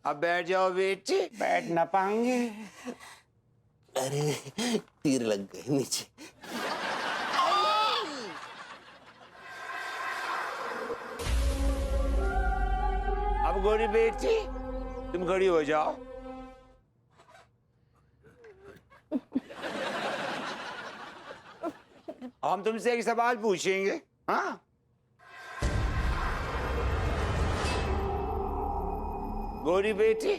अब बैठ जाओ बेटी। बैठ ना पाएंगे। अरे तीर लग गए नीचे। अब गोरी बेटी तुम खड़ी हो जाओ। हम तुमसे एक सवाल पूछेंगे। हाँ, गोरी बेटी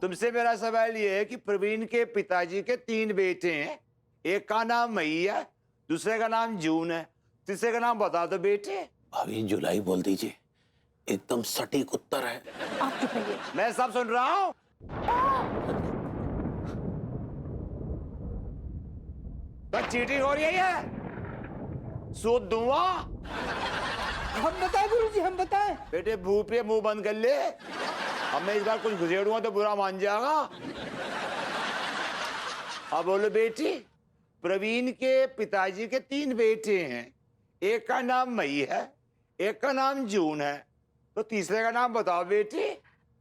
तुमसे मेरा सवाल ये है कि प्रवीण के पिताजी के 3 बेटे हैं। एक का नाम मई है, दूसरे का नाम जून है, तीसरे का नाम बता दो बेटे। भाभी जुलाई बोल दीजिए, एकदम सटीक उत्तर है। आप चुप रहिए। मैं सब सुन रहा हूं। तो चीटिंग हो रही है ये? सूद दूंगा। हम बताएं गुरुजी, हम बताएं। बेटे मुंह पे मुंह बंद कर ले। अब मैं इस बार कुछ घुसेड़ूंगा तो बुरा मान जाएगा। अब बोलो बेटी, प्रवीण के पिताजी के 3 बेटे हैं। एक का नाम मई है, एक का नाम जून है, तो तीसरे का नाम बताओ बेटी।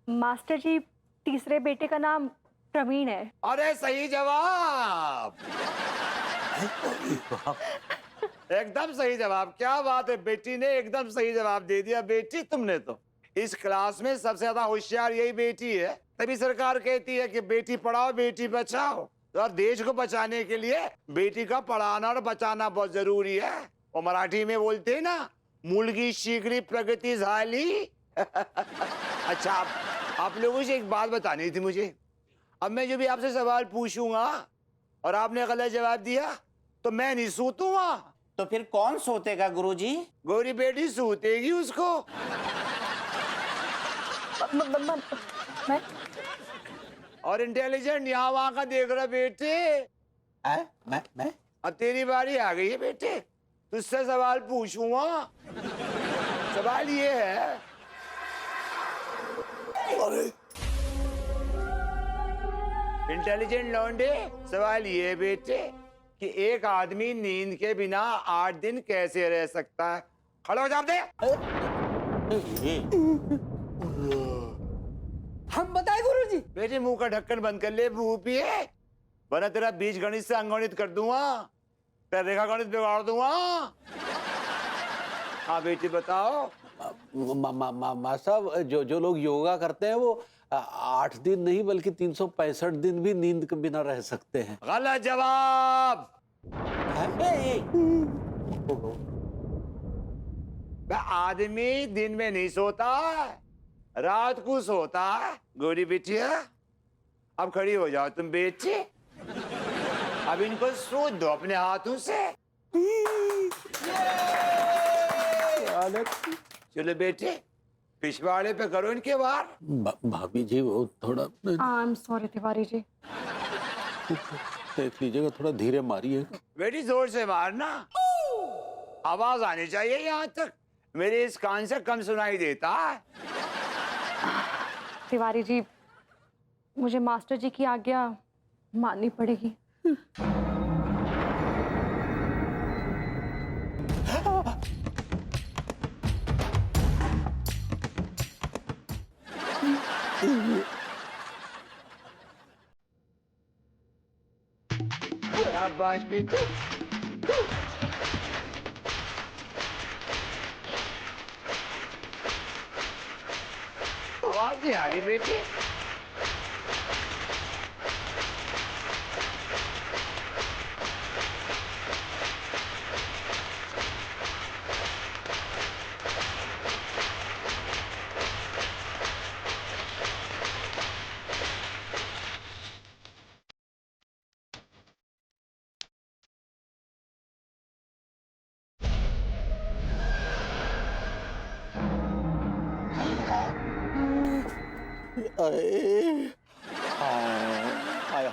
मास्टर जी, तीसरे बेटे का नाम प्रवीण है। अरे सही जवाब, एकदम सही जवाब। क्या बात है, बेटी ने एकदम सही जवाब दे दिया। बेटी तुमने तो इस क्लास में सबसे ज्यादा होशियार यही बेटी है। तभी सरकार कहती है कि बेटी पढ़ाओ बेटी बचाओ। और देश को बचाने के लिए बेटी का पढ़ाना और बचाना बहुत जरूरी है। और मराठी में बोलते हैं ना, मुलगी शीघ्र प्रगति झाली। अच्छा, आप लोगों से एक बात बतानी थी मुझे। अब मैं जो भी आपसे सवाल पूछूंगा और आपने गलत जवाब दिया तो मैं नहीं सूतूंगा। तो फिर कौन सोतेगा गुरुजी? गोरी बेटी सूतेगी उसको। मैं और इंटेलिजेंट यहाँ वहां का देख रहा बेटे। मैं अब तेरी बारी आ गई है बेटे, तुझसे सवाल पूछूंगा। सवाल ये है, अरे इंटेलिजेंट लौंडे, सवाल ये है बेटे कि एक आदमी नींद के बिना 8 दिन कैसे रह सकता है? खड़ा हो जवाब दे। हम बताएं गुरुजी। बेटे मुंह का ढक्कन बंद कर ले, मुंह पिए, वरना तेरा बीज गणित से अंगणित कर दूंगा, तेरा रेखा गणित बिगाड़ दूंगा। हाँ बेटी बताओ। माँ साहब, जो लोग योगा करते हैं वो 8 दिन नहीं बल्कि 365 दिन भी नींद के बिना रह सकते हैं। गलत जवाब। आदमी दिन में नहीं सोता, रात को सोता है। गोरी बिटिया अब खड़ी हो जाओ तुम बेटी। अब इनको सूद दो अपने हाथों से। चलो बेटे, पिछवाड़े पे करो इनके वार। भाभी जी वो थोड़ा I am sorry Tiwari ji. देख लीजिएगा, थोड़ा धीरे मारिएगा। बेटी जोर से मारना, आवाज आनी चाहिए यहाँ तक। मेरे इस कान से कम सुनाई देता है। तिवारी जी, मुझे मास्टर जी की आज्ञा माननी पड़ेगी। शाबाश बेटी। आवाज नहीं आ रही बेटी।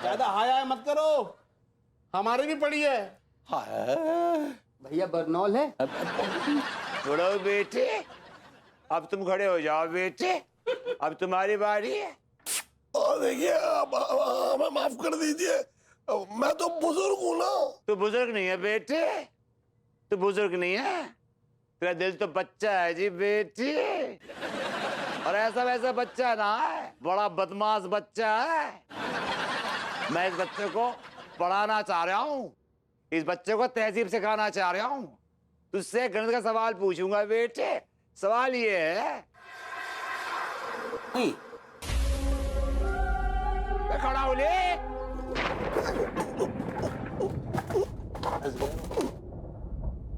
ज्यादा हाय हाय मत करो, हमारी भी पड़ी है। भैया बरनौल है। छोड़ो बेटे, अब तुम खड़े हो जाओ बेटे, अब तुम्हारी बारी है। देखिए, हमें माफ कर दीजिए, मैं तो बुजुर्ग हूँ ना। तू बुजुर्ग नहीं है बेटे, तू बुजुर्ग नहीं है, तेरा दिल तो बच्चा है जी बेटी। और ऐसा वैसा बच्चा ना है, बड़ा बदमाश बच्चा है। मैं इस बच्चे को पढ़ाना चाह रहा हूँ, इस बच्चे को तहजीब सिखाना चाह रहा हूँ। तुझसे गणित का सवाल पूछूंगा बेटे। सवाल ये है, नहीं खड़ा हो ले।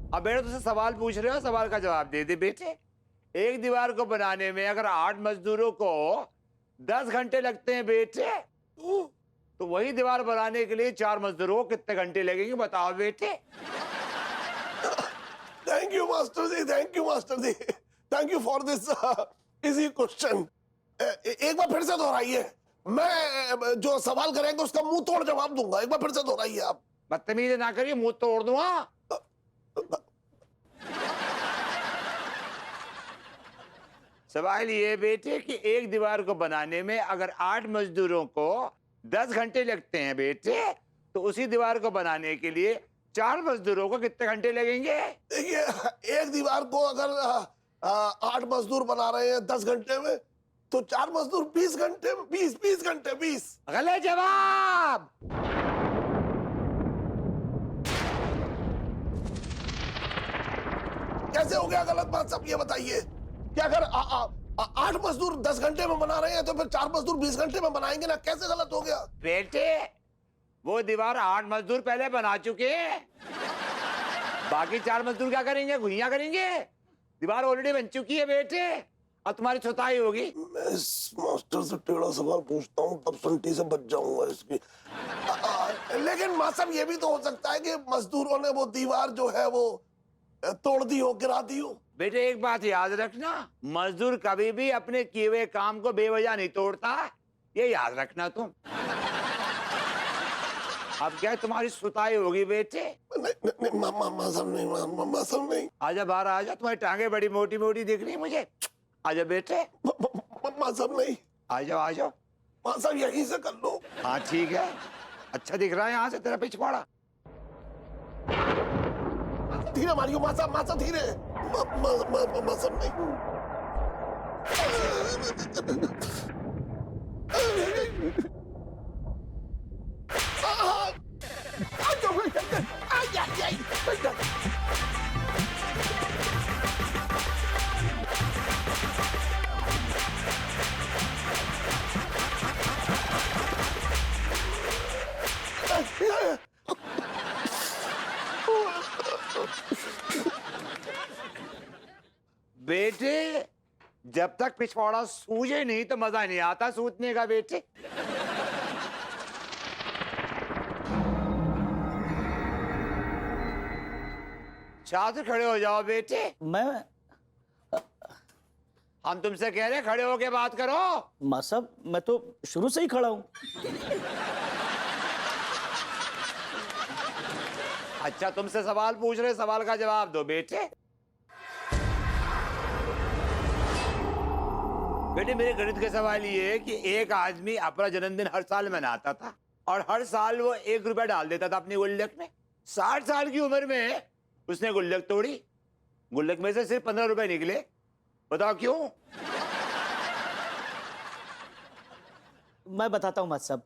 अब बेटा तुझसे सवाल पूछ रहे हो, सवाल का जवाब दे दे बेटे। एक दीवार को बनाने में अगर 8 मजदूरों को 10 घंटे लगते हैं बेटे, तो वही दीवार बनाने के लिए 4 मजदूरों को कितने घंटे लगेंगे बताओ बेटे। Thank you master ji, thank you master ji, thank you for this easy question. एक बार फिर से दोहराइए, मैं जो सवाल करेंगे उसका मुंह तोड़ जवाब दूंगा। एक बार फिर से दोहराइए आप। बदतमीजी ना करिए, मुंह तोड़ दूंगा। सवाल ये बेटे कि एक दीवार को बनाने में अगर 8 मजदूरों को 10 घंटे लगते हैं बेटे, तो उसी दीवार को बनाने के लिए 4 मजदूरों को कितने घंटे लगेंगे? देखिए, एक दीवार को अगर 8 मजदूर बना रहे हैं 10 घंटे में, तो 4 मजदूर 20 घंटे में, 20 घंटे 20। गलत जवाब। कैसे हो गया गलत बात सब ये बताइए कि अगर 8 मजदूर 10 घंटे में बना रहे हैं तो फिर 4 मजदूर 20 घंटे में बनाएंगे ना, कैसे गलत हो गया? बेटे वो दीवार 8 मजदूर पहले बना चुके हैं, बाकी 4 मजदूर क्या करेंगे? घुइयां करेंगे। दीवार ऑलरेडी बन चुकी है बेटे, अब तुम्हारी छुताई होगी। मैं इस मास्टर से टेढ़ा सवाल पूछता हूँ तब संटी से बच जाऊंगा इसकी। लेकिन माँ साहब ये भी तो हो सकता है कि मजदूरों ने वो दीवार जो है वो तोड़ दी हो, गिरा दी हो। बेटे एक बात याद रखना, मजदूर कभी भी अपने किए हुए काम को बेवजह नहीं तोड़ता, ये याद रखना तुम। अब क्या है, तुम्हारी सुताई होगी बेटे। नहीं, मामा साहब नहीं, मामा साहब नहीं। आजा बाहर आजा, तुम्हारी टांगे बड़ी मोटी मोटी दिख रही है मुझे। आजा बेटे। मामा साहब नहीं। आ जाओ आ जाओ। माँ साहब यहीं से कर लो। हाँ ठीक है, अच्छा दिख रहा है यहाँ से तेरा पिछवाड़ा। धीरे मारियो माँ साहब धीरे। माँ साहब नहीं। बेटे जब तक पिछवाड़ा सूझे नहीं तो मजा नहीं आता सूझने का बेटे। छात्र खड़े हो जाओ बेटे। मैं हम तुमसे कह रहे हैं खड़े होके बात करो। माँ साहब मैं तो शुरू से ही खड़ा हूं। अच्छा तुमसे सवाल पूछ रहे, सवाल का जवाब दो बेटे। बेटे मेरे गणित का सवाल ये है कि एक आदमी अपना जन्मदिन हर साल मनाता था और हर साल वो 1 रुपया डाल देता था अपनी गुल्लक में। 60 साल की उम्र में उसने गुल्लक तोड़ी, गुल्लक में से सिर्फ 15 रुपए निकले। बताओ क्यों? मैं बताता हूँ माँ साहब,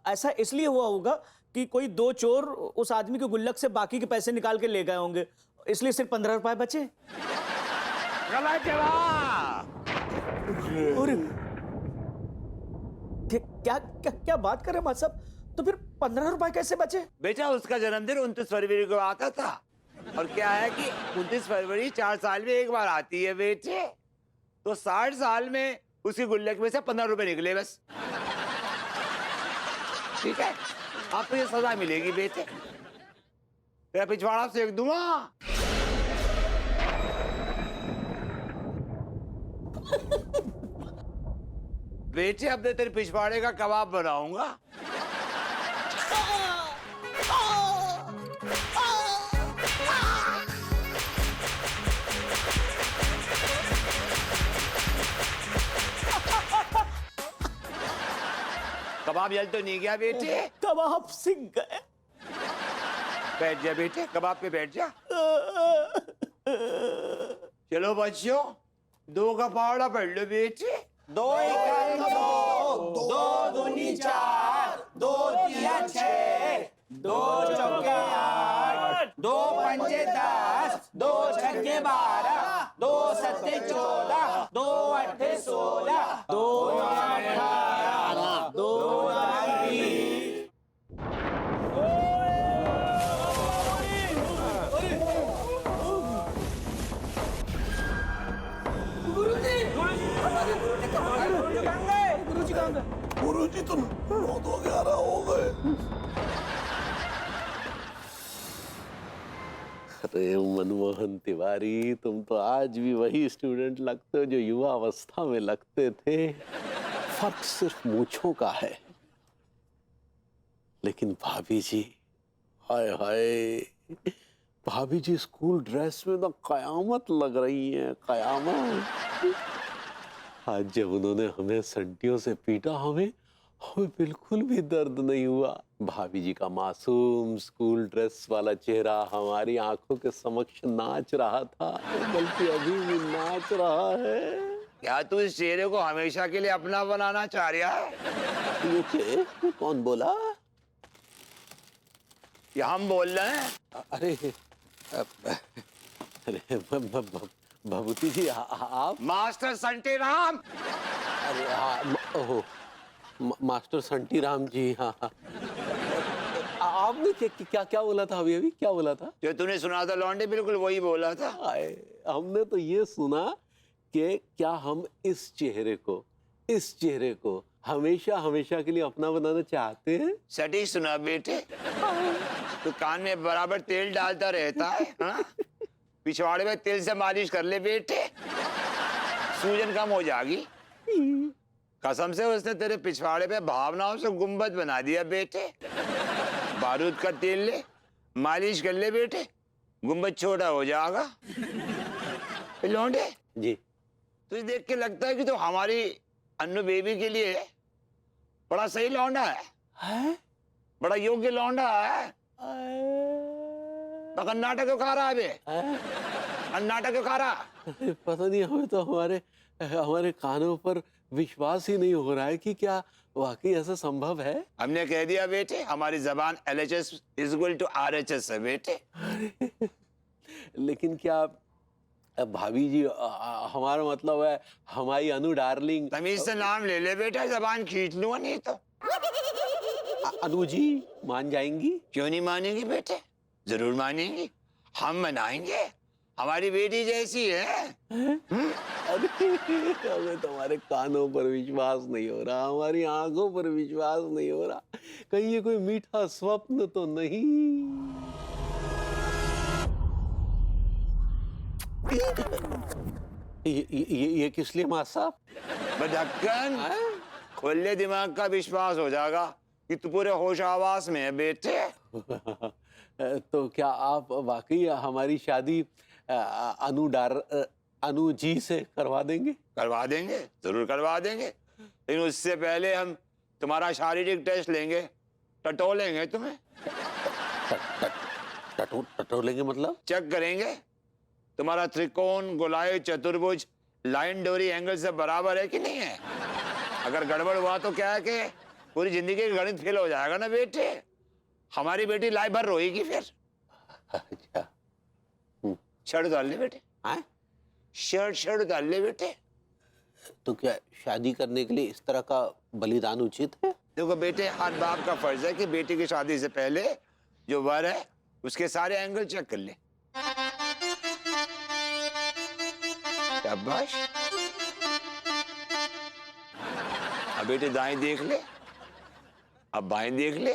ऐसा इसलिए हुआ होगा कि कोई 2 चोर उस आदमी के गुल्लक से बाकी के पैसे निकाल के ले गए होंगे, इसलिए सिर्फ 15 रुपए बचे। गलत जवाब। अरे क्या क्या क्या बात कर रहे हैं माँ साहब, तो फिर 15 रुपए कैसे बचे? बेटा उसका जन्मदिन 29 फरवरी को आता था और क्या है कि 29 फरवरी 4 साल में एक बार आती है बेटे, तो 60 साल में उसकी गुल्लक में से 15 रुपए निकले बस। ठीक है, आपको ये सजा मिलेगी बेटे। तेरा पिछवाड़ा सेक दूंगा। बेटे अब तेरे पिछवाड़े का कबाब बनाऊंगा। कबाब जल तो नहीं गया बेटे? कबाब सिक गए। बैठ जा बेटे, कबाब पे बैठ जा। चलो बच्चों 2 का फावड़ा पढ़ लो बेटी। 2 1 2, 2 दूनी 4, 2 तिया 6, 2 चौके 8, 2 पंजे 10, 2 छक्के 12, 2 सत्ते 14, 2 अट्ठे 16, 2 9 18, 2 20। गुरुजी तो 9 तो 11 हो गए। अरे मनमोहन तिवारी, तुम तो आज भी वही स्टूडेंट लगते हो जो युवा अवस्था में लगते थे। फर्क सिर्फ मूंछों का है। लेकिन भाभी जी, हाय हाय, भाभी जी स्कूल ड्रेस में तो कयामत लग रही है, कयामत। आज जब उन्होंने हमें संटियों से पीटा, हमें बिल्कुल भी दर्द नहीं हुआ। भाभी जी का मासूम स्कूल ड्रेस वाला चेहरा हमारी आंखों के समक्ष नाच रहा था, बल्कि अभी भी नाच रहा है। क्या तू इस चेहरे को हमेशा के लिए अपना बनाना चाह रहा है? ये कौन बोला? ये हम बोल रहे हैं। अरे अरे भभूति जी, आप? मास्टर संटी राम। अरे हाँ, ओहो, मास्टर संटी राम जी। हाँ हाँ, आपने क्या क्या बोला था अभी? क्या बोला था? जो तूने सुना था लौंडे, बिल्कुल वही बोला था। हमने तो ये सुना कि क्या हम इस चेहरे को हमेशा हमेशा के लिए अपना बनाना चाहते हैं। सटीक सुना बेटे। तो कान में बराबर तेल डालता रहता है, हाँ? पिछवाड़े में तेल से मालिश कर ले बेटे, सूजन कम हो जाएगी। कसम से उसने तेरे पिछवाड़े पे भावनाओं से गुंबद बना दिया बेटे। बारूद का तेल ले, मालिश कर ले बेटे, गुंबद छोटा हो जाएगा। लौंडे जी, तुझे देख के लगता है कि तो हमारी अन्नू बेबी के लिए बड़ा सही लौंडा है? बड़ा योग्य लौंडा है। तो कर्नाटक क्यों खा रहा है बे? कर्नाटक क्यों खा रहा? पता नहीं, हमें तो हमारे कानों पर विश्वास ही नहीं हो रहा है कि क्या वाकई ऐसा संभव है। हमने कह दिया बेटे, हमारी जबान LHS is equal to RHS है बेटे। लेकिन क्या भाभी जी, हमारा मतलब है हमारी अनु डार्लिंग। तमीज से नाम ले ले बेटा, जबान खींच लूंगा नहीं तो। अनु जी मान जाएंगी? क्यों नहीं मानेंगी बेटे, जरूर मानेंगी। हम मनाएंगे, हमारी बेटी जैसी है। अरे हमें तो हमारे कानों पर विश्वास नहीं हो रहा, हमारी आंखों पर विश्वास नहीं हो रहा। कहीं ये कोई मीठा स्वप्न तो नहीं? ये किस लिए मां साहब? बदक्कन, खुले दिमाग का विश्वास हो जाएगा कि तू पूरे होश आवास में है बेटे। तो क्या आप वाकई हमारी शादी अनु जी से करवा देंगे? करवा देंगे, जरूर करवा देंगे। लेकिन उससे पहले हम तुम्हारा शारीरिक टेस्ट लेंगे, टटोलेंगे तुम्हें। टटोलेंगे मतलब? चेक करेंगे तुम्हारा त्रिकोण, गोलाई, चतुर्भुज, लाइन डोरी एंगल से बराबर है कि नहीं है। अगर गड़बड़ हुआ तो क्या है कि पूरी जिंदगी का गणित फेल हो जाएगा ना बेटे। हमारी बेटी लाइफ भर रोएगी फिर। अच्छा, शर्ट डाल ले बेटे। हाँ? शर्ट डाल ले बेटे। तो क्या शादी करने के लिए इस तरह का बलिदान उचित है? देखो बेटे, हर बाप का फर्ज है कि बेटी की शादी से पहले जो वर है उसके सारे एंगल चेक कर ले। शाबाश। अब बेटे दाएं देख ले, अब बाएं देख ले,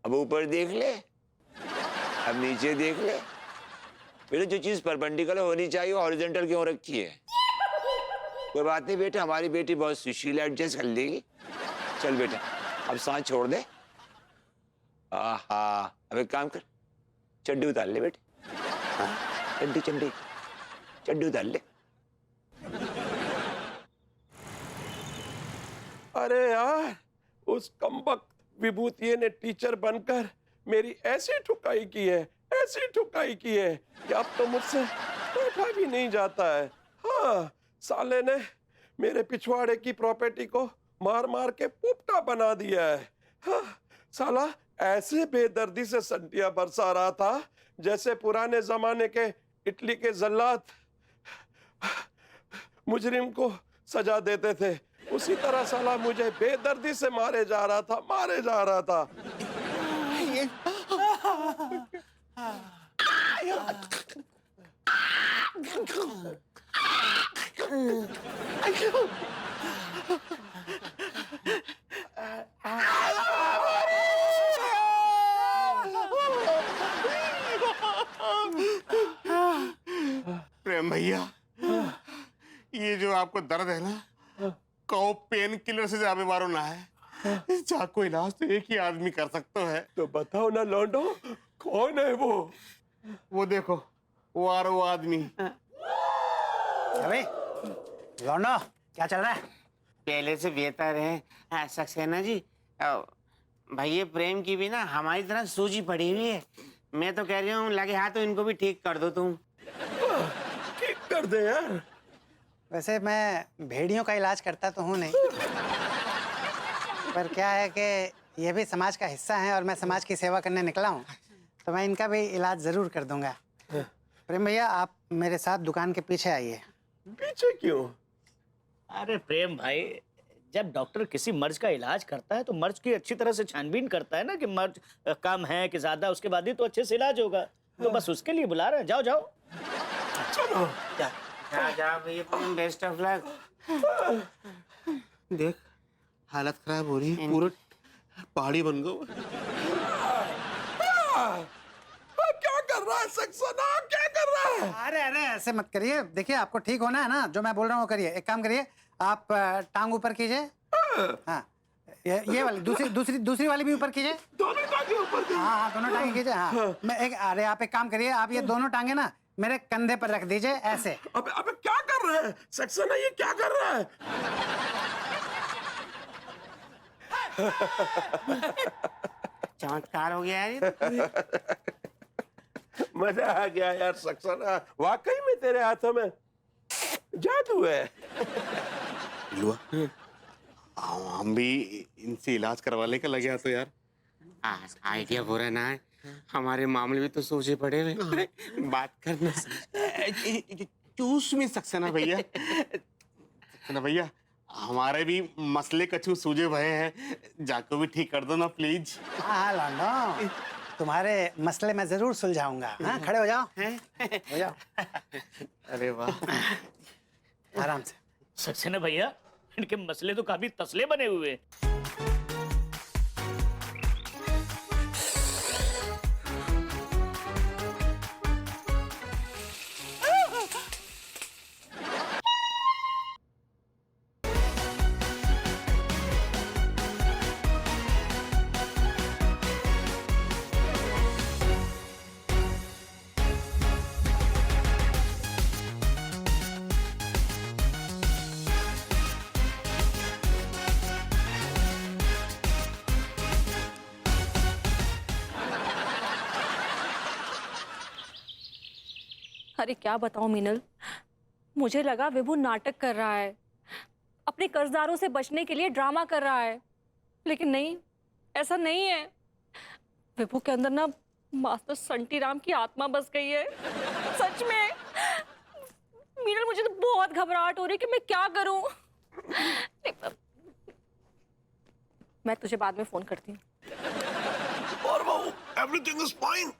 अब ऊपर देख ले, अब नीचे देख ले। बेटे जो चीज परपेंडिकुलर होनी चाहिए वो हॉरिजॉन्टल क्यों रखी है? कोई बात नहीं बेटे, हमारी बेटी बहुत सुशील है, एडजस्ट कर लेगी। चल बेटा, अब सांस छोड़ दे। आहा, अब एक काम कर, चड्डी उतार ले बेटे। चड्डी उतार ले। अरे यार, उस कमबख्त विभूतिये ने टीचर बनकर मेरी ऐसी ठुकाई की है कि अब तो मुझसे बैठा भी नहीं जाता है। हाँ, साले ने मेरे पिछवाड़े की प्रॉपर्टी को मार मार के पोपटा बना दिया है। हाँ, साला ऐसे बेदर्दी से संटियां बरसा रहा था जैसे पुराने जमाने के इटली के जल्लाद मुजरिम को सजा देते थे। उसी तरह साला मुझे बेदर्दी से मारे जा रहा था। प्रेम भैया, ये जो आपको दर्द है ना, कहो पेन किलर से ज्यादा मारो ना है। जाको इलाज तो एक ही आदमी कर सकता है। तो बताओ ना लौंडो, कौन है वो? वो देखो, वो आ रहा वो आदमी। अबे लौंडो, क्या चल रहा है? पहले से बेहतर है सक्सेना जी। भैया प्रेम की भी ना हमारी तरह सूजी पड़ी हुई है। मैं तो कह रही हूँ लगे हाथ तो इनको भी ठीक कर दो तुम। ठीक कर दे यार। वैसे मैं भेड़ियों का इलाज करता तो हूँ नहीं, पर क्या है कि ये भी समाज का हिस्सा है और मैं समाज की सेवा करने निकला हूँ, तो मैं इनका भी इलाज जरूर कर दूंगा। प्रेम भैया, आप मेरे साथ दुकान के पीछे आइए। पीछे क्यों? अरे प्रेम भाई, जब डॉक्टर किसी मर्ज का इलाज करता है तो मर्ज की अच्छी तरह से छानबीन करता है ना कि मर्ज कम है कि ज्यादा, उसके बाद ही तो अच्छे से इलाज होगा। तो बस उसके लिए बुला रहे हैं। जाओ जाओ चलो। जाओ भैया, बेस्ट ऑफ लक। देख, हालत खराब हो रही है, पूरा पहाड़ी बन गया। क्या कर रहा है सक्सेना? क्या कर रहा है? अरे अरे ऐसे मत करिए। देखिए, आपको ठीक होना है ना, जो मैं बोल रहा हूँ वो करिए। एक काम करिए, आप टांग ऊपर कीजिए। हाँ, ये वाली दूसरी वाली भी ऊपर कीजिए। दोनों टांगे ऊपर की? हाँ, दोनों टांगे कीजिए। हाँ, अरे आप एक काम करिए, आप ये दोनों टांगे ना मेरे कंधे पर रख दीजिए ऐसे। अबे अबे क्या कर रहा है सक्सेना? ये क्या कर रहा है? चमत्कार हो गया यार ये। मजा आ गया यार सक्सेना, वाकई में तेरे हाथों में जादू है। लुआ, हम भी इनसे इलाज करवाने का लगे तो यार। आइडिया बुरा ना है, हमारे मामले भी तो सोचे पड़े हुए। बात करना चूस में सक्सेना भैया। सक्सेना भैया, हमारे भी मसले कछु सूझे भय हैं, जाको भी ठीक कर दो ना प्लीज। हाँ लौंडो, तुम्हारे मसले मैं जरूर सुलझाऊंगा। हाँ, खड़े हो जाओ। हो जाओ। अरे वाह, आराम से। सक्सेना भैया, इनके मसले तो काफी तसले बने हुए हैं। अरे क्या बताऊं मीनल, मुझे लगा विभू नाटक कर रहा है, अपने कर्जदारों से बचने के लिए ड्रामा कर रहा है, लेकिन नहीं, ऐसा नहीं है। विभू के अंदर ना मास्टर संटी राम की आत्मा बस गई है। सच में मीनल, मुझे तो बहुत घबराहट हो रही है कि मैं क्या करूं। मैं तुझे बाद में फोन करती हूँ। और बहू, एवरीथिंग इज फाइन।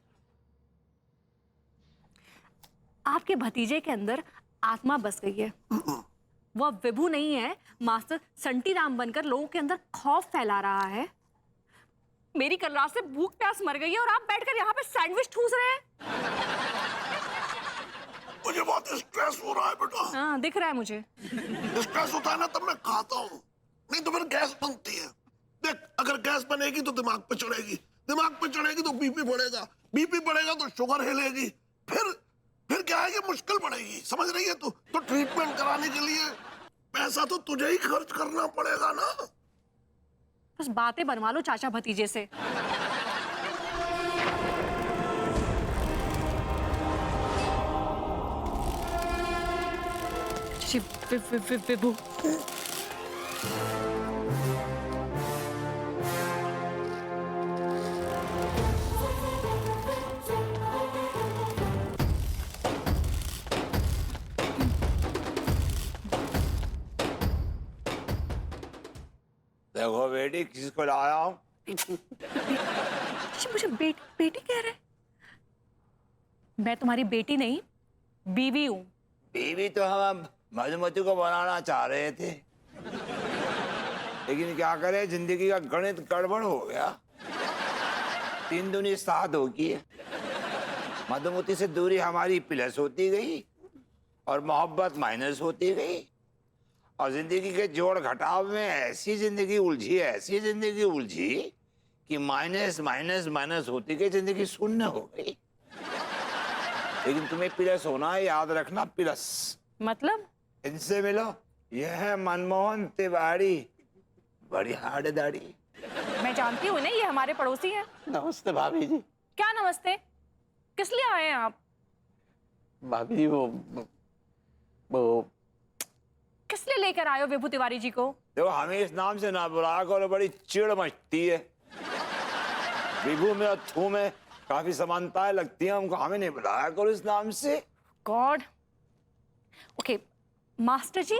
आपके भतीजे के अंदर आत्मा बस गई है। वो अब विभू नहीं है, मास्टर संटी राम बनकर लोगों के अंदर खौफ फैला रहा है। मेरी कल रात से भूख प्यास मर गई है और आप बैठकर यहाँ पे सैंडविच ठूस रहे हैं। मुझे बहुत स्ट्रेस हो रहा है बेटा। हाँ, दिख रहा है मुझे। स्ट्रेस होता है ना तब मैं खाता हूँ, नहीं तो फिर गैस बनती है। देख, अगर गैस बनेगी तो दिमाग पे चढ़ेगी, दिमाग पे चढ़ेगी तो बीपी बढ़ेगा, बीपी बढ़ेगा तो शुगर हिलेगी, फिर क्या है कि मुश्किल बढ़ेगी। समझ रही है तू? तो ट्रीटमेंट कराने के लिए पैसा तो तुझे ही खर्च करना पड़ेगा ना। बस बातें बनवा लो चाचा भतीजे से। विभू। देखो बेटी किसको लाया हूँ। मुझे बेटी कह रहे हैं? मैं तुम्हारी बेटी नहीं, बीवी हूँ। बीवी तो हम मधुमती को बनाना चाह रहे थे, लेकिन क्या करें, जिंदगी का गणित गड़बड़ हो गया। 3 दूनी 7 होगी। मधुमती से दूरी हमारी प्लस होती गई और मोहब्बत माइनस होती गई, और जिंदगी के जोड़ घटाव में ऐसी जिंदगी उलझी कि माइनस माइनस माइनस होती गई, जिंदगी शून्य हो गई। लेकिन तुम्हें प्लस होना है, याद रखना, प्लस। मतलब? इनसे मिलो, यह है मनमोहन तिवारी, बड़ी हार्ड दाढ़ी। मैं जानती हूँ ना, ये हमारे पड़ोसी हैं। नमस्ते भाभी जी। क्या नमस्ते? किस लिए आए हैं आप? भाभी जी वो किस लिए लेकर आए हो विभू तिवारी जी को? देखो हमें इस नाम से ना बुलाया करो, बड़ी चिड़ मचती है। विभू में और थू में काफी समानताएं लगती हैं हमको, हमें नहीं बुलाया करो इस नाम से। गॉड। ओके मास्टर जी,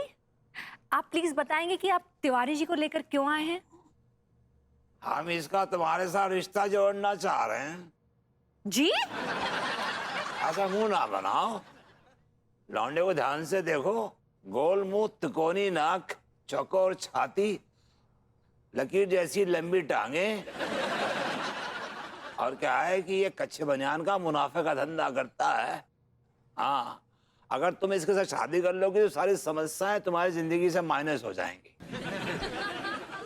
आप प्लीज बताएंगे कि आप तिवारी जी को लेकर क्यों आए हैं? हम इसका तुम्हारे साथ रिश्ता जोड़ना चाह रहे हैं। जी? ऐसा मुंह ना बनाओ, लौंडे को ध्यान से देखो। गोल मुंह, तिकोनी नाक, चौकोर छाती, लकीर जैसी लंबी टांगे, और क्या है कि ये कच्चे बनियान का मुनाफे का धंधा करता है। हाँ, अगर तुम इसके साथ शादी कर लोगे तो सारी समस्याएं तुम्हारी जिंदगी से माइनस हो जाएंगी।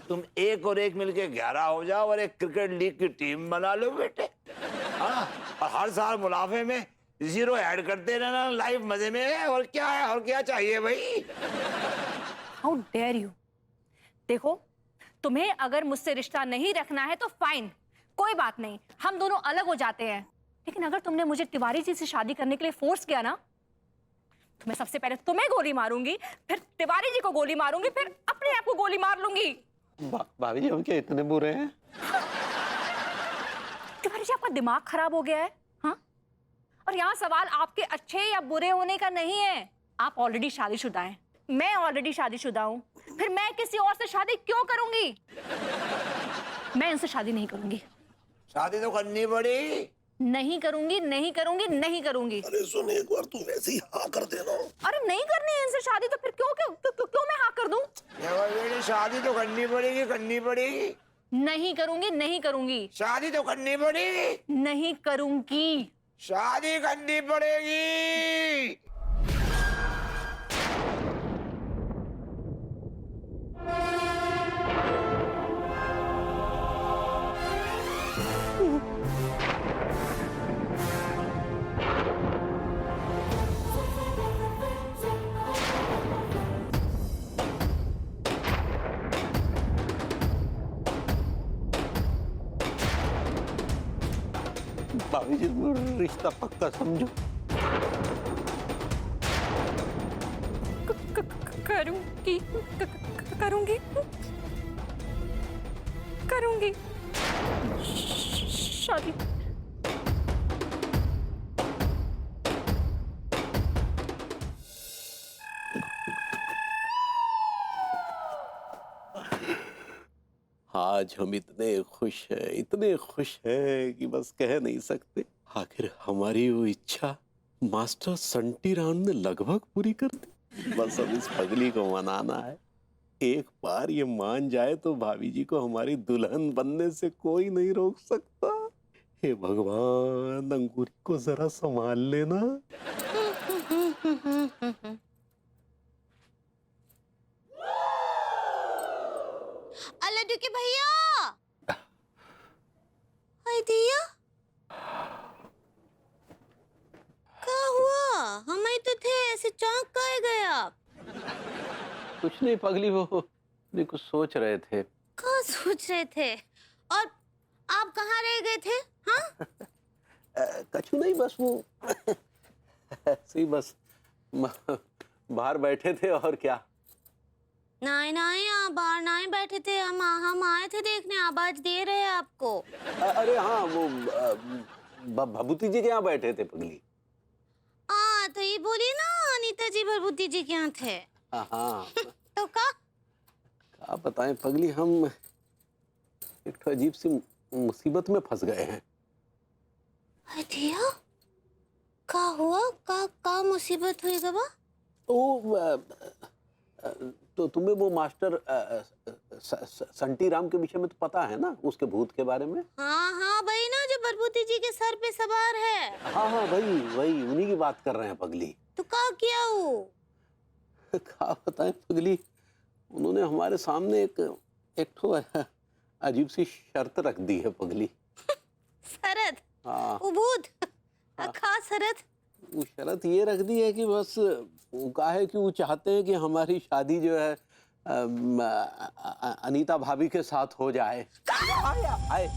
तुम 1 और 1 मिलके 11 हो जाओ और एक क्रिकेट लीग की टीम बना लो बेटे। हाँ, और हर साल मुनाफे में 0 ऐड करते रहना, लाइफ मजे में है। और क्या है, और क्या चाहिए भाई? How dare you. देखो, तुम्हें अगर मुझसे रिश्ता नहीं रखना है तो फाइन, कोई बात नहीं, हम दोनों अलग हो जाते हैं। लेकिन अगर तुमने मुझे तिवारी जी से शादी करने के लिए फोर्स किया ना, तो मैं सबसे पहले तुम्हें गोली मारूंगी, फिर तिवारी जी को गोली मारूंगी, फिर अपने आप को गोली मार लूंगी। भाभी जी हम क्या इतने बुरे हैं? तिवारी जी, आपका दिमाग खराब हो गया है? हाँ, और यहाँ सवाल आपके अच्छे या बुरे होने का नहीं है। आप ऑलरेडी शादीशुदा हैं, मैं ऑलरेडी शादीशुदा हूँ, फिर मैं किसी और से शादी क्यों करूंगी? मैं इनसे शादी नहीं करूंगी। शादी तो करनी पड़ी। नहीं करूंगी, नहीं करूंगी, नहीं करूंगी। अरे सुन, एक बार तू वैसे ही हाँ कर देना। अरे नहीं करनी है इनसे शादी, तो फिर क्यों क्यों क्यों, क्यों मैं हाँ कर दूं? बेटी शादी तो करनी पड़ेगी, करनी पड़ेगी। नहीं करूंगी, नहीं करूंगी। शादी तो करनी पड़ेगी। नहीं करूंगी। शादी करनी पड़ेगी। भाभी जी रिश्ता पक्का समझो। करूंगी, करूंगी, करूंगी शादी। आज हम इतने खुश हैं कि बस कह नहीं सकते। आखिर हमारी वो इच्छा मास्टर संटी राम ने लगभग पूरी कर दी। बस अब इस पगली को मनाना है। एक बार ये मान जाए तो भाभी जी को हमारी दुल्हन बनने से कोई नहीं रोक सकता। हे भगवान, अंगूरी को जरा संभाल लेना। लड्डू के भैया, हाय दिया, क्या हुआ? हम ही तो थे, ऐसे चौंक काहे गए आप? कुछ नहीं पगली, वो कुछ सोच रहे थे। क्या सोच रहे थे? और आप कहाँ रह गए थे? हाँ? कछु नहीं, बस वो ऐसे ही बस बाहर बैठे थे और क्या। नहीं नहीं, आप बाहर नहीं बैठे थे, हम आए थे देखने, आवाज दे रहे हैं आपको। अरे हाँ, वो भभूति जी के यहाँ बैठे थे पगली। हाँ तो ये बोली ना, अनीता जी भरभूति जी के यहाँ थे। हाँ तो का क्या बताएं पगली, हम एक तो अजीब सी मुसीबत में फंस गए हैं। अतिया का हुआ, का मुसीबत हुई गवा? तो तुम्हें वो मास्टर संटी राम के विषय में तो पता है ना, उसके भूत के बारे में। हाँ हाँ भाई ना, जो भरभूति जी के सर पे सवार है। हाँ हाँ वही वही, उन्हीं की बात कर रहे हैं पगली। तो का किया वो? क्या बताएं पगली, उन्होंने हमारे सामने एक तो अजीब सी शर्त रख दी है पगली। शरत? हाँ। वो भूत खा शरत? वो शर्त ये रख दी है कि बस वो कहा है कि वो चाहते हैं कि हमारी शादी जो है अनीता भाभी के साथ हो जाए। आए